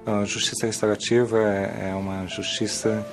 A justiça restaurativa é uma justiça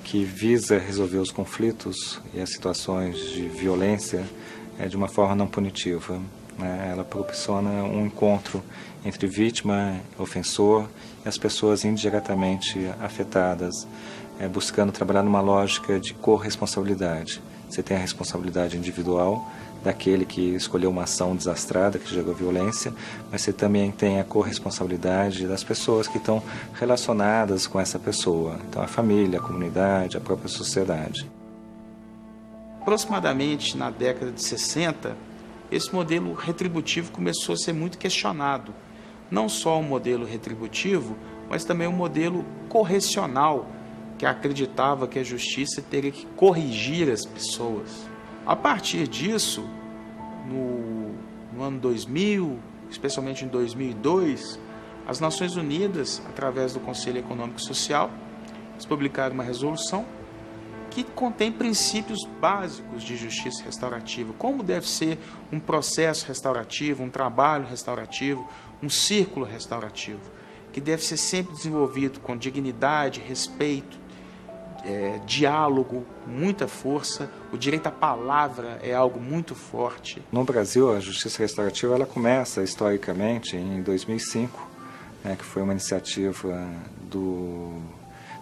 que visa resolver os conflitos e as situações de violência de uma forma não punitiva, né? Ela proporciona um encontro entre vítima, ofensor e as pessoas indiretamente afetadas, buscando trabalhar numa lógica de corresponsabilidade. Você tem a responsabilidade individual daquele que escolheu uma ação desastrada, que gerou violência, mas você também tem a corresponsabilidade das pessoas que estão relacionadas com essa pessoa. Então, a família, a comunidade, a própria sociedade. Aproximadamente na década de 60, esse modelo retributivo começou a ser muito questionado. Não só o modelo retributivo, mas também o modelo correcional, que acreditava que a justiça teria que corrigir as pessoas. A partir disso, no ano 2000, especialmente em 2002, as Nações Unidas, através do Conselho Econômico e Social, publicaram uma resolução que contém princípios básicos de justiça restaurativa, como deve ser um processo restaurativo, um trabalho restaurativo, um círculo restaurativo, que deve ser sempre desenvolvido com dignidade, respeito, diálogo, muita força. O direito à palavra é algo muito forte. No Brasil, a justiça restaurativa ela começa historicamente em 2005, que foi uma iniciativa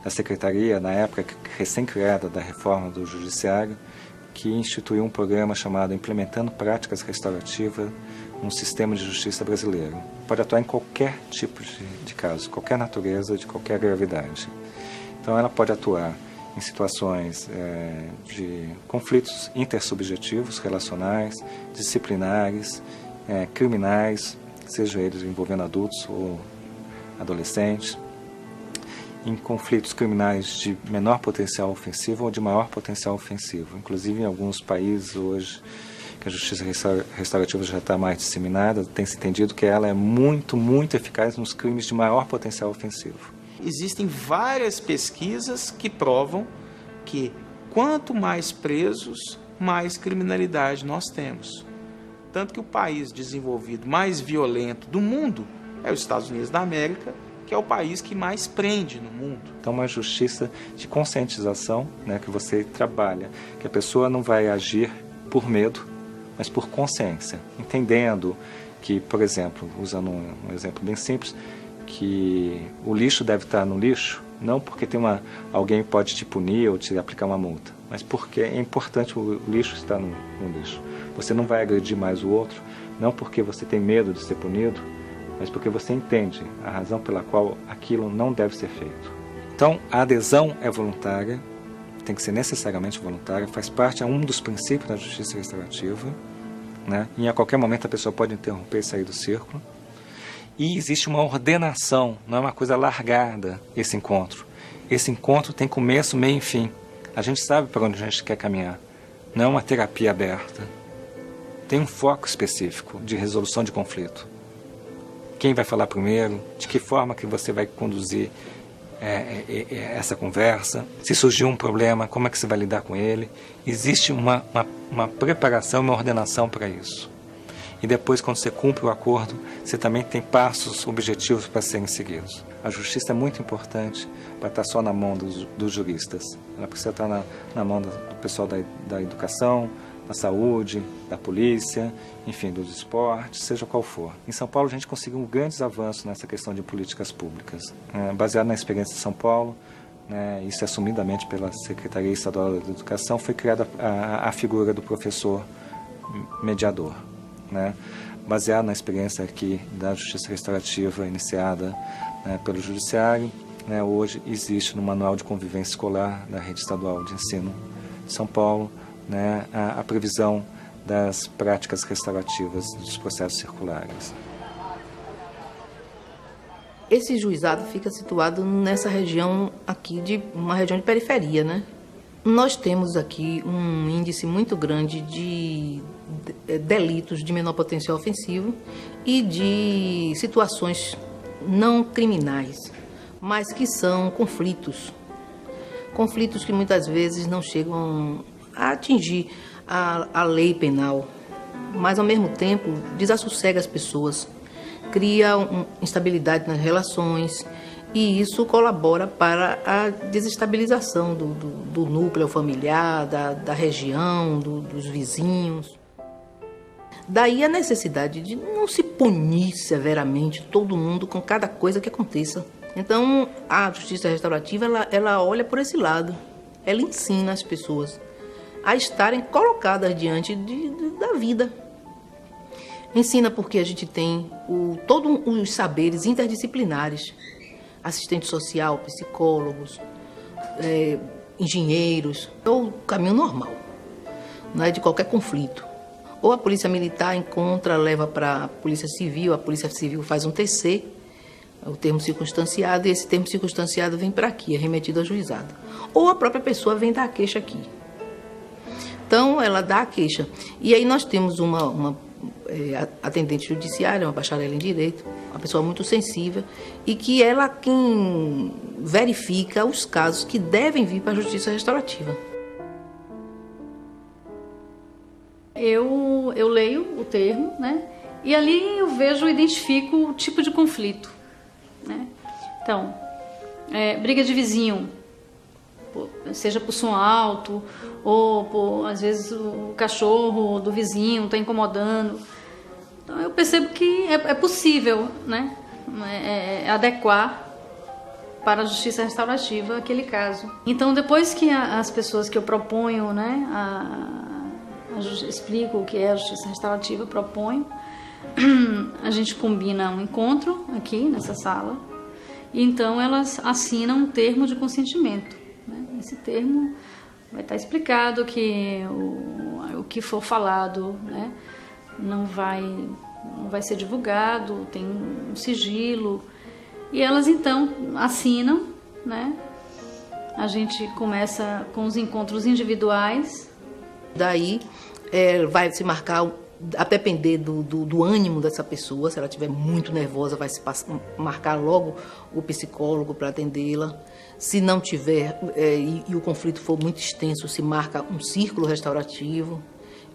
da Secretaria, na época recém-criada da reforma do Judiciário, que instituiu um programa chamado Implementando Práticas Restaurativas no Sistema de Justiça Brasileiro. Pode atuar em qualquer tipo de caso, qualquer natureza, de qualquer gravidade. Então, ela pode atuar em situações de conflitos intersubjetivos, relacionais, disciplinares, criminais, sejam eles envolvendo adultos ou adolescentes, em conflitos criminais de menor potencial ofensivo ou de maior potencial ofensivo. Inclusive, em alguns países hoje, que a justiça restaurativa já está mais disseminada, tem se entendido que ela é muito, muito eficaz nos crimes de maior potencial ofensivo. Existem várias pesquisas que provam que quanto mais presos, mais criminalidade nós temos. Tanto que o país desenvolvido mais violento do mundo é os Estados Unidos da América, que é o país que mais prende no mundo. Então, uma justiça de conscientização, que você trabalha, que a pessoa não vai agir por medo, mas por consciência, entendendo que, por exemplo, usando um exemplo bem simples, que o lixo deve estar no lixo, não porque alguém pode te punir ou te aplicar uma multa, mas porque é importante o lixo estar no lixo. Você não vai agredir mais o outro, não porque você tem medo de ser punido, mas porque você entende a razão pela qual aquilo não deve ser feito. Então, a adesão é voluntária, tem que ser necessariamente voluntária, faz parte, é um dos princípios da justiça restaurativa, E a qualquer momento a pessoa pode interromper e sair do círculo. E existe uma ordenação, não é uma coisa largada esse encontro. Esse encontro tem começo, meio e fim. A gente sabe para onde a gente quer caminhar. Não é uma terapia aberta. Tem um foco específico de resolução de conflito. Quem vai falar primeiro, de que forma que você vai conduzir essa conversa, se surgir um problema, como é que você vai lidar com ele. Existe uma preparação, uma ordenação para isso. E depois, quando você cumpre o acordo, você também tem passos objetivos para serem seguidos. A justiça é muito importante para estar só na mão dos juristas. Ela precisa estar na mão do pessoal da educação, da saúde, da polícia, enfim, dos esportes, seja qual for. Em São Paulo, a gente conseguiu grandes avanços nessa questão de políticas públicas. Baseado na experiência de São Paulo, isso é assumidamente pela Secretaria Estadual da Educação, foi criada a figura do professor mediador. Baseado na experiência aqui da justiça restaurativa iniciada pelo Judiciário, hoje existe no Manual de Convivência Escolar da Rede Estadual de Ensino de São Paulo a previsão das práticas restaurativas dos processos circulares. Esse juizado fica situado nessa região aqui, uma região de periferia, Nós temos aqui um índice muito grande de delitos de menor potencial ofensivo e de situações não criminais, mas que são conflitos. Conflitos que muitas vezes não chegam a atingir a lei penal, mas ao mesmo tempo desassossega as pessoas, cria instabilidade nas relações E isso colabora para a desestabilização do núcleo familiar, da região, dos vizinhos. Daí a necessidade de não se punir severamente todo mundo com cada coisa que aconteça. Então, a justiça restaurativa, ela olha por esse lado. Ela ensina as pessoas a estarem colocadas diante da vida. Ensina porque a gente tem todos os saberes interdisciplinares. Assistente social, psicólogos, engenheiros. É o caminho normal, não é, de qualquer conflito. Ou a polícia militar encontra, leva para a polícia civil faz um TC, o termo circunstanciado, e esse termo circunstanciado vem para aqui, é remetido ao juizado. Ou a própria pessoa vem dar a queixa aqui. Então, ela dá a queixa. E aí nós temos uma atendente judiciária, uma bacharel em Direito, uma pessoa muito sensível, e que ela quem verifica os casos que devem vir para a justiça restaurativa. Eu leio o termo, né? E ali eu identifico o tipo de conflito, né? Então, briga de vizinho, seja por som alto, ou às vezes o cachorro do vizinho está incomodando. Então eu percebo que é possível, né? Adequar para a justiça restaurativa aquele caso. Então, depois que as pessoas que eu proponho, né, explico o que é a justiça restaurativa, proponho, a gente combina um encontro aqui nessa sala, e então elas assinam um termo de consentimento, né? Esse termo vai estar explicado que o que for falado, né, não vai ser divulgado, tem um sigilo, e elas então assinam, né? A gente começa com os encontros individuais. Daí vai se marcar, a depender do ânimo dessa pessoa. Se ela estiver muito nervosa, vai se marcar logo o psicólogo para atendê-la. Se não tiver, e o conflito for muito extenso, se marca um círculo restaurativo.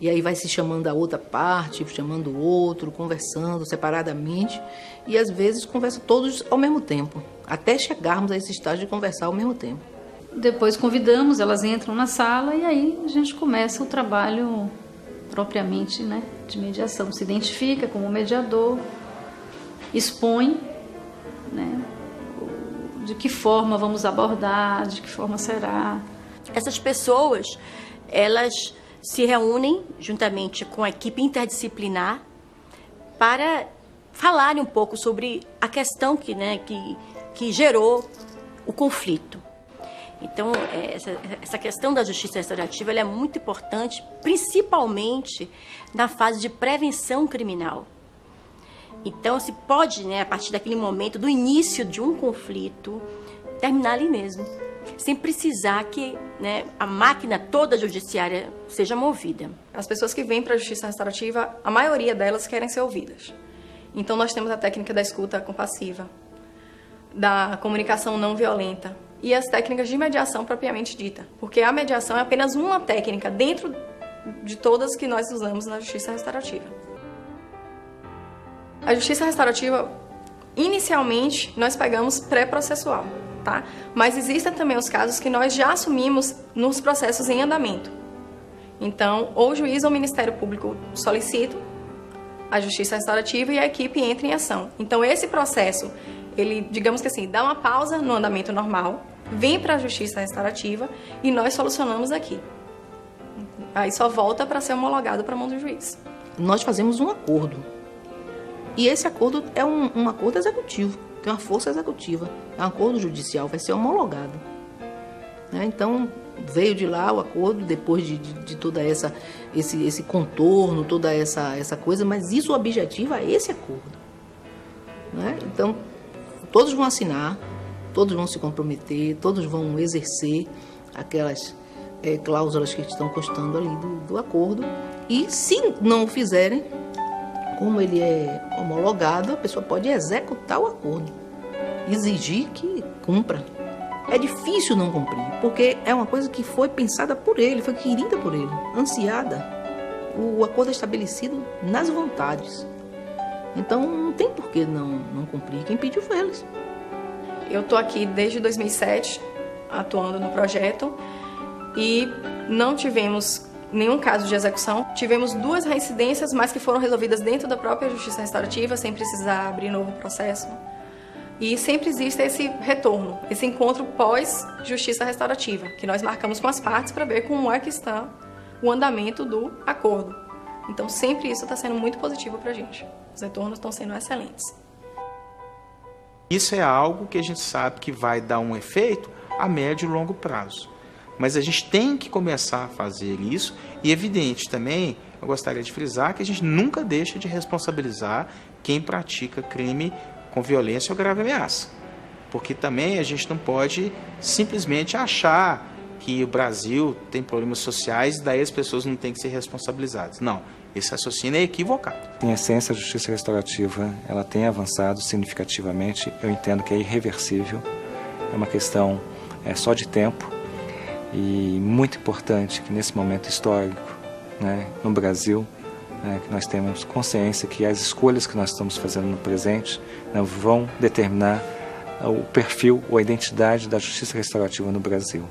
E aí vai se chamando a outra parte, chamando o outro, conversando separadamente. E às vezes conversa todos ao mesmo tempo, até chegarmos a esse estágio de conversar ao mesmo tempo. Depois convidamos, elas entram na sala e aí a gente começa o trabalho propriamente, né, de mediação. Se identifica como mediador, expõe, né, de que forma vamos abordar, de que forma será. Essas pessoas, elas se reúnem juntamente com a equipe interdisciplinar para falarem um pouco sobre a questão que gerou o conflito. Então, essa questão da justiça restaurativa ela é muito importante, principalmente na fase de prevenção criminal. Então, se pode, né, a partir daquele momento, do início de um conflito, terminar ali mesmo, sem precisar que, né, a máquina toda judiciária seja movida. As pessoas que vêm para a justiça restaurativa, a maioria delas querem ser ouvidas. Então, nós temos a técnica da escuta compassiva, da comunicação não violenta, e as técnicas de mediação propriamente dita, porque a mediação é apenas uma técnica dentro de todas que nós usamos na justiça restaurativa. A justiça restaurativa, inicialmente, nós pegamos pré-processual, tá? Mas existem também os casos que nós já assumimos nos processos em andamento. Então, ou o juiz ou o Ministério Público solicitam a justiça restaurativa e a equipe entra em ação. Então, esse processo, ele, digamos que assim, dá uma pausa no andamento normal, vem para a justiça restaurativa e nós solucionamos aqui. Aí só volta para ser homologado para a mão do juiz. Nós fazemos um acordo. E esse acordo é um acordo executivo, tem uma força executiva. É um acordo judicial, vai ser homologado. Né? Então, veio de lá o acordo, depois de toda esse contorno, toda essa coisa, mas isso objetiva é esse acordo. Né? Então, todos vão assinar, todos vão se comprometer, todos vão exercer aquelas cláusulas que estão constando ali do acordo. E se não o fizerem, como ele é homologado, a pessoa pode executar o acordo, exigir que cumpra. É difícil não cumprir, porque é uma coisa que foi pensada por ele, foi querida por ele, ansiada. O acordo é estabelecido nas vontades. Então, não tem por que não cumprir. Quem pediu foi eles. Eu estou aqui desde 2007, atuando no projeto, e não tivemos nenhum caso de execução. Tivemos 2 reincidências, mas que foram resolvidas dentro da própria Justiça Restaurativa, sem precisar abrir novo processo. E sempre existe esse retorno, esse encontro pós-Justiça Restaurativa, que nós marcamos com as partes para ver como é que está o andamento do acordo. Então, sempre isso está sendo muito positivo para a gente. Os retornos estão sendo excelentes. Isso é algo que a gente sabe que vai dar um efeito a médio e longo prazo. Mas a gente tem que começar a fazer isso, e evidente também, eu gostaria de frisar que a gente nunca deixa de responsabilizar quem pratica crime com violência ou grave ameaça. Porque também a gente não pode simplesmente achar que o Brasil tem problemas sociais e daí as pessoas não têm que ser responsabilizadas. Não, esse raciocínio é equivocado. Em essência, a justiça restaurativa ela tem avançado significativamente. Eu entendo que é irreversível, é uma questão só de tempo, e muito importante que nesse momento histórico, né, no Brasil, que nós temos consciência que as escolhas que nós estamos fazendo no presente, né, vão determinar o perfil ou a identidade da justiça restaurativa no Brasil.